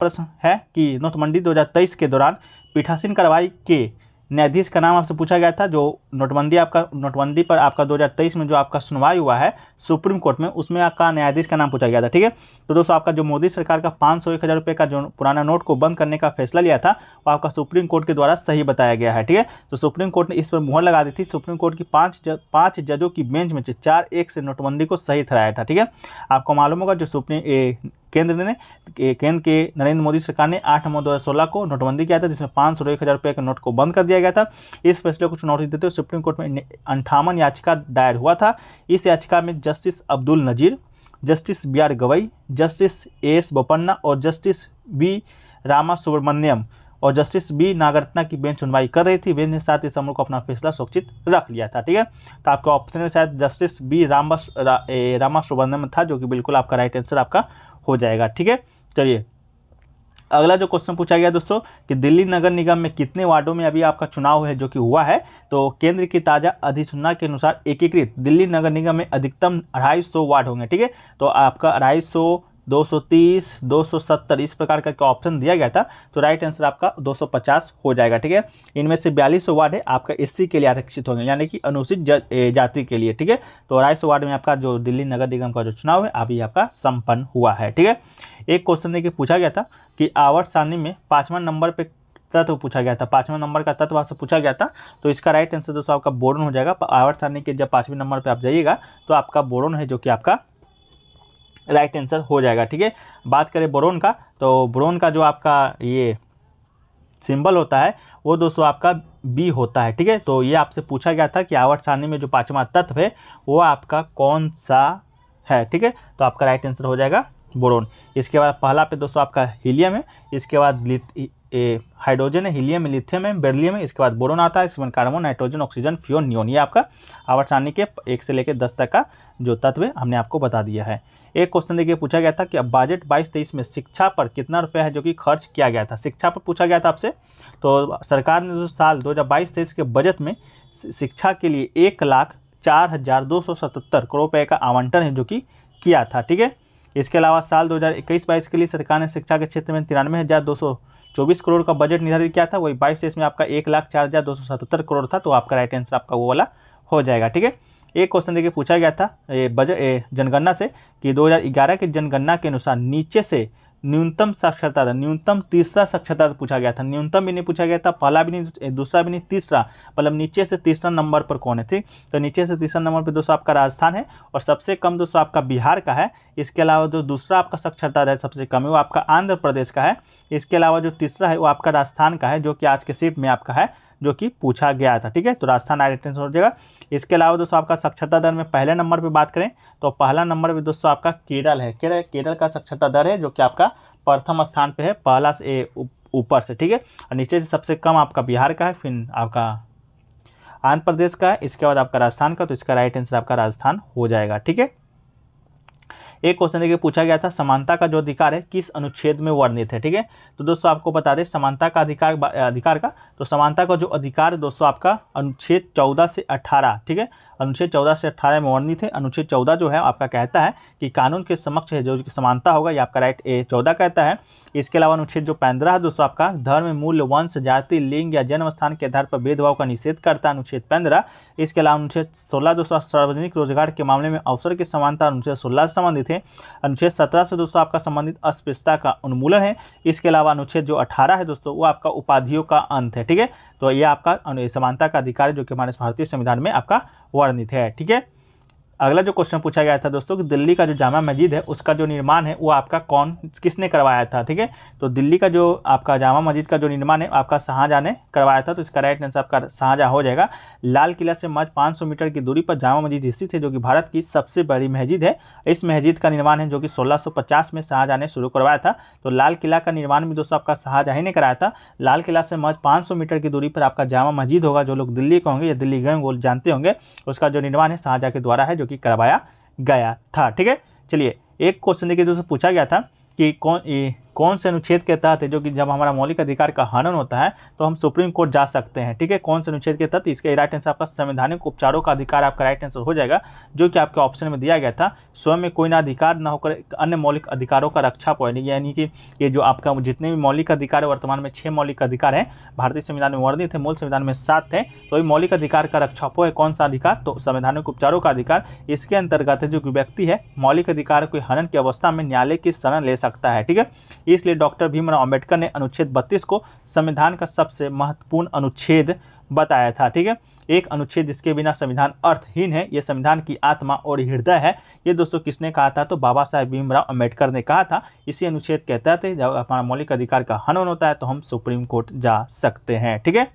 प्रश्न है कि नोटबंदी 2023 के दौरान पीठासीन कार्रवाई के न्यायाधीश का नाम आपसे पूछा गया था। जो नोटबंदी पर आपका 2023 में जो आपका सुनवाई हुआ है सुप्रीम कोर्ट में, उसमें आपका न्यायाधीश का नाम पूछा गया था। ठीक है, तो दोस्तों आपका जो मोदी सरकार का 500 1000 रुपये का जो पुराना नोट को बंद करने का फैसला लिया था वो आपका सुप्रीम कोर्ट के द्वारा सही बताया गया है। ठीक है, तो सुप्रीम कोर्ट ने इस पर मुहर लगा दी थी। सुप्रीम कोर्ट की पाँच जजों की बेंच में 4-1 से नोटबंदी को सही ठहराया था। ठीक है, आपको मालूम होगा जो केंद्र के नरेंद्र मोदी सरकार ने 8 नवंबर 2016 को नोटबंदी किया था, जिसमें 500 और 1000 रुपये के नोट को बंद कर दिया गया था। इस फैसले को चुनौती देते हुए सुप्रीम कोर्ट में 58 याचिका दायर हुआ था। इस याचिका में justice Abdul Nazeer, justice BR Gavai, justice AS Bopanna और जस्टिस B रामासुब्रमण्यम और जस्टिस B नागरत्ना की बेंच सुनवाई कर रही थी। बेंच ने साथ इस मामले को अपना फैसला सुरक्षित रख लिया था। ठीक है, तो आपके ऑप्शन में शायद जस्टिस B रामासुब्रमण्यम था, जो कि बिल्कुल आपका राइट आंसर आपका हो जाएगा। ठीक है, चलिए अगला जो क्वेश्चन पूछा गया दोस्तों कि दिल्ली नगर निगम में कितने वार्डों में अभी आपका चुनाव है जो कि हुआ है। तो केंद्र की ताज़ा अधिसूचना के अनुसार एकीकृत दिल्ली नगर निगम में अधिकतम 250 वार्ड होंगे। ठीक है, तो आपका 250, 230, 270 इस प्रकार का ऑप्शन दिया गया था, तो राइट आंसर आपका 250 हो जाएगा। ठीक है, इनमें से 42 वार्ड है आपका SC के लिए आरक्षित होंगे, यानी कि अनुसूचित जाति के लिए। ठीक है, तो 250 वार्ड में आपका जो दिल्ली नगर निगम का जो चुनाव है अभी आपका संपन्न हुआ है। ठीक है, एक क्वेश्चन देखिए पूछा गया था कि आवर्त सारणी में 5वां नंबर पे तत्व पूछा गया था, 5वें नंबर का तत्व आपसे पूछा गया था, तो इसका राइट आंसर दोस्तों आपका बोरोन हो जाएगा। आवर्त सारणी के जब 5वें नंबर पे आप जाइएगा तो आपका बोरोन है जो कि आपका राइट आंसर हो जाएगा। ठीक है, बात करें बोरोन का, तो बोरोन का जो आपका ये सिंबल होता है वो दोस्तों आपका B होता है। ठीक है, तो ये आपसे पूछा गया था कि आवर्त सारणी में जो 5वां तत्व है वो आपका कौन सा है। ठीक है, तो आपका राइट आंसर हो जाएगा बोरोन। इसके बाद पहला पे दोस्तों आपका हीलियम है, इसके बाद हाइड्रोजन है, हीलियम है, लिथियम है, बेरिलियम है, इसके बाद बोरोन आता है, इसके बाद कार्बन, नाइट्रोजन, ऑक्सीजन, फ्यून, नियोन। ये आपका आवर्त सारणी के 1 से लेकर 10 तक का जो तत्व है हमने आपको बता दिया है। एक क्वेश्चन देखिए पूछा गया था कि अब बजट 22-23 में शिक्षा पर कितना रुपया है जो कि खर्च किया गया था। शिक्षा पर पूछा गया था आपसे, तो सरकार ने जो साल 2022-23 के बजट में शिक्षा के लिए 1,04,277 करोड़ रुपये का आवंटन है जो कि किया था। ठीक है, इसके अलावा साल 2021-22 के लिए सरकार ने शिक्षा के क्षेत्र में 93,224 करोड़ का बजट निर्धारित किया था। वही 22-23 में आपका 1,04,277 करोड़ था, तो आपका राइट आंसर आपका वो वाला हो जाएगा। ठीक है, एक क्वेश्चन देखिए पूछा गया था जनगणना से कि 2011 की जनगणना के अनुसार नीचे से न्यूनतम साक्षरता दर, न्यूनतम तीसरा साक्षरता दर पूछा गया था। न्यूनतम भी नहीं पूछा गया था, पहला भी नहीं, दूसरा भी नहीं, तीसरा, मतलब नीचे से तीसरा नंबर पर कौन है। ठीक, तो नीचे से तीसरा नंबर पर दोस्तों आपका राजस्थान है और सबसे कम दोस्तों आपका बिहार का है। इसके अलावा जो दूसरा आपका साक्षरता दर सबसे कम है वो आपका आंध्र प्रदेश का है। इसके अलावा जो तीसरा है वो आपका राजस्थान का है, जो कि आज के शिफ्ट में आपका है, जो कि पूछा गया था। ठीक है, तो राजस्थान राइट आंसर हो जाएगा। इसके अलावा दोस्तों आपका साक्षरता दर में पहले नंबर पे बात करें तो पहला नंबर पे दोस्तों आपका केरल है। केरल का साक्षरता दर है जो कि आपका प्रथम स्थान पे है, पहला से ऊपर से। ठीक है, और नीचे से सबसे कम आपका बिहार का है, फिर आपका आंध्र प्रदेश का है, इसके बाद आपका राजस्थान का, तो इसका राइट आंसर आपका राजस्थान हो जाएगा। ठीक है, एक क्वेश्चन देखिए पूछा गया था समानता का जो अधिकार है किस अनुच्छेद में वर्णित है। ठीक है, तो दोस्तों आपको बता दें समानता का अधिकार का, तो समानता का जो अधिकार है दोस्तों आपका अनुच्छेद 14 से 18। ठीक है, अनुच्छेद 14 से 18 में वर्णित है। अनुच्छेद 14 जो है आपका कहता है कि कानून के समक्ष है जो समानता होगा, ये आपका राइट 14 कहता है। इसके अलावा अनुच्छेद जो 15 है दोस्तों आपका धर्म, मूल्य, वंश, जाति, लिंग या जन्म स्थान के आधार पर भेदभाव का निषेध करता है, अनुच्छेद 15। इसके अलावा अनुच्छेद 16 दोस्तों सार्वजनिक रोजगार के मामले में अवसर की समानता अनुच्छेद 16 से संबंधित है। अनुच्छेद 17 से दोस्तों आपका संबंधित अस्पृश्यता का उन्मूलन है। इसके अलावा अनुच्छेद जो 18 है दोस्तों वो आपका उपाधियों का अंत है। ठीक है, तो ये आपका समानता का अधिकार जो कि हमारे भारतीय संविधान में आपका वर्णित है। ठीक है, अगला जो क्वेश्चन पूछा गया था दोस्तों कि दिल्ली का जो जामा मस्जिद है उसका जो निर्माण है वो आपका किसने करवाया था। ठीक है, तो दिल्ली का जो आपका जामा मस्जिद का जो निर्माण है आपका शाहजहां ने करवाया था, तो इसका राइट आंसर आपका शाहजहां हो जाएगा। लाल किला से महज 500 मीटर की दूरी पर जामा मस्जिद स्थित है जो कि भारत की सबसे बड़ी मस्जिद है। इस मस्जिद का निर्माण है जो कि 1650 में शाहजहां ने शुरू करवाया था। तो लाल किला का निर्माण भी दोस्तों आपका शाहजहां ने कराया था। लाल किला से महज 500 मीटर की दूरी पर आपका जामा मस्जिद होगा, जो लोग दिल्ली के होंगे या दिल्ली गए वो जानते होंगे, उसका जो निर्माण है शाहजहां के द्वारा है जो कि करवाया गया था। ठीक है, चलिए एक क्वेश्चन देखिए दोस्तों पूछा गया था कि कौन से अनुच्छेद के तहत है जो कि जब हमारा मौलिक अधिकार का हनन होता है तो हम सुप्रीम कोर्ट जा सकते हैं, ठीक है। कौन से अनुच्छेद के तहत, इसका राइट आंसर आपका संवैधानिक उपचारों का अधिकार आपका राइट आंसर हो जाएगा, जो कि आपके ऑप्शन में दिया गया था। स्वयं में कोई ना अधिकार न होकर अन्य मौलिक अधिकारों का रक्षा पाए, यानी कि ये जो आपका जितने भी मौलिक अधिकार है, वर्तमान में 6 मौलिक अधिकार हैं, भारतीय संविधान में वर्णित है, मूल संविधान में 7 थे। तो ये मौलिक अधिकार का रक्षापो है कौन सा अधिकार, तो संवैधानिक उपचारों का अधिकार। इसके अंतर्गत है जो कि व्यक्ति है मौलिक अधिकार को हनन की अवस्था में न्यायालय की शरण ले सकता है, ठीक है। इसलिए डॉक्टर भीमराव अंबेडकर ने अनुच्छेद 32 को संविधान का सबसे महत्वपूर्ण अनुच्छेद बताया था, ठीक है। एक अनुच्छेद जिसके बिना संविधान अर्थहीन है, यह संविधान की आत्मा और हृदय है। ये दोस्तों किसने कहा था, तो बाबा साहेब भीमराव अंबेडकर ने कहा था। इसी अनुच्छेद कहते थे जब हमारा मौलिक अधिकार का हनन होता है तो हम सुप्रीम कोर्ट जा सकते हैं, ठीक है।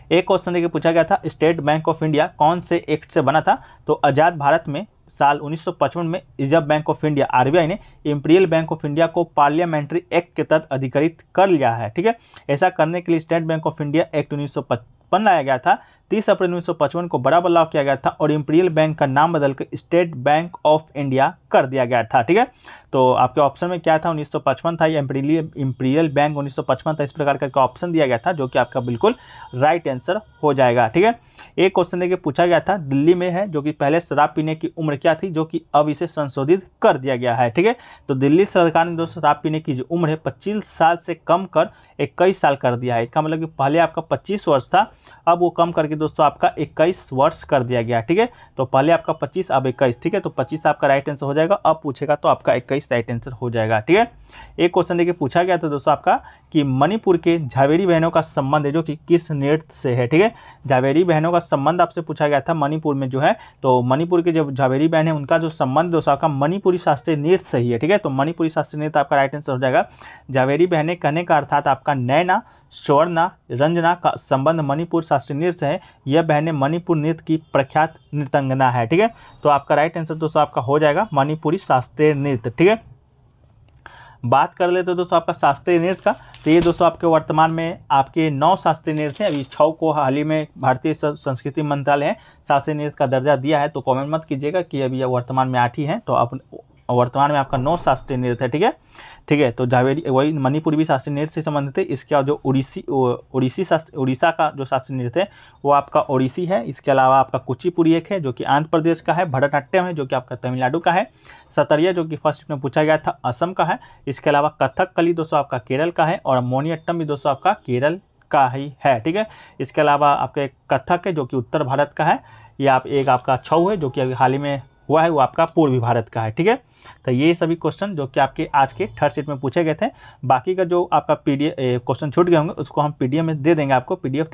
एक क्वेश्चन देखिए पूछा गया था, स्टेट बैंक ऑफ इंडिया कौन से एक्ट से बना था, तो आज़ाद भारत में साल 1955 में reserve bank of India RBI ने इंपीरियल बैंक ऑफ इंडिया को पार्लियामेंट्री एक्ट के तहत अधिकृत कर लिया है, ठीक है। ऐसा करने के लिए state bank of India act 1955 लाया गया था। 30 अप्रैल 1955 को बड़ा बदलाव किया गया था और इंपीरियल बैंक का नाम बदलकर स्टेट बैंक ऑफ इंडिया कर दिया गया था, ठीक है। तो आपके ऑप्शन में क्या था, 1955 था या इंपीरियल बैंक 1955 था, इस प्रकार का ऑप्शन दिया गया था, जो कि आपका बिल्कुल राइट आंसर हो जाएगा, ठीक है। एक क्वेश्चन देखिए पूछा गया था, दिल्ली में है जो कि पहले शराब पीने की उम्र क्या थी, जो कि अब इसे संशोधित कर दिया गया है, ठीक है। तो दिल्ली सरकार ने दोस्तों शराब पीने की जो उम्र है 25 साल से कम कर 21 साल कर दिया है। इसका मतलब कि पहले आपका 25 वर्ष था, अब वो कम करके दोस्तों आपका 21 वर्ष कर दिया गया, ठीक है। तो पहले आपका 25 अब 21, ठीक है। तो 25 आपका राइट आंसर हो जाएगा, अब पूछेगा तो आपका 21 राइट आंसर हो जाएगा, ठीक है। एक क्वेश्चन देखिए पूछा गया था दोस्तों आपका कि मणिपुर के झावेरी बहनों का संबंध है जो कि किस नृत्य से है, ठीक है। झावेरी बहनों का संबंध आपसे पूछा गया था मणिपुर में जो है, तो मणिपुर के जो झावेरी बहन है उनका जो संबंध दोस्तों आपका मणिपुरी शास्त्रीय नृत्य से ही है, ठीक है। तो मणिपुरी शास्त्रीय नृत्य आपका राइट आंसर हो जाएगा। झावेरी बहनें कहने का अर्थात आपका नैना, स्वर्णा, रंजना का संबंध मणिपुर शास्त्रीय नृत्य से है। यह बहनें मणिपुर नृत्य की प्रख्यात नृत्यांगना है, ठीक है। तो आपका राइट आंसर दोस्तों आपका हो जाएगा मणिपुरी शास्त्रीय नृत्य, ठीक है। बात कर ले तो दोस्तों आपका शास्त्रीय नृत्य का, तो ये दोस्तों आपके वर्तमान में आपके 9 शास्त्रीय नृत्य हैं। अभी 6 को हाल ही में भारतीय संस्कृति मंत्रालय है शास्त्रीय नृत्य का दर्जा दिया है, तो कमेंट मत कीजिएगा कि अभी यह वर्तमान में 8 ही हैं। तो आप वर्तमान में आपका 9 शास्त्रीय नृत्य है, ठीक है, ठीक है। तो झावेरी वही मणिपुरी भी शास्त्रीय नृत्य से संबंधित है। इसके जो उड़ीसा का जो शास्त्रीय नृत्य है वो आपका ओडिसी है। इसके अलावा आपका कुचिपुड़ी एक है जो कि आंध्र प्रदेश का है। भरतनाट्यम है जो कि आपका तमिलनाडु का है। सतरिया जो कि फर्स्ट में पूछा गया था असम का है। इसके अलावा कथकली दोस्तों आपका केरल का है और मोहिनीअट्टम भी दोस्तों आपका केरल का ही है, ठीक है। इसके अलावा आपके कथक है जो कि उत्तर भारत का है। या आप एक आपका छऊ है जो कि अभी हाल ही में हुआ है, वो आपका पूर्वी भारत का है, ठीक है। तो ये सभी क्वेश्चन जो कि आपके आज के थर्ड सेट में पूछे गए थे। बाकी का जो आपका पीडीएफ क्वेश्चन छूट गए होंगे उसको हम पीडीएफ में दे देंगे आपको। पीडीएफ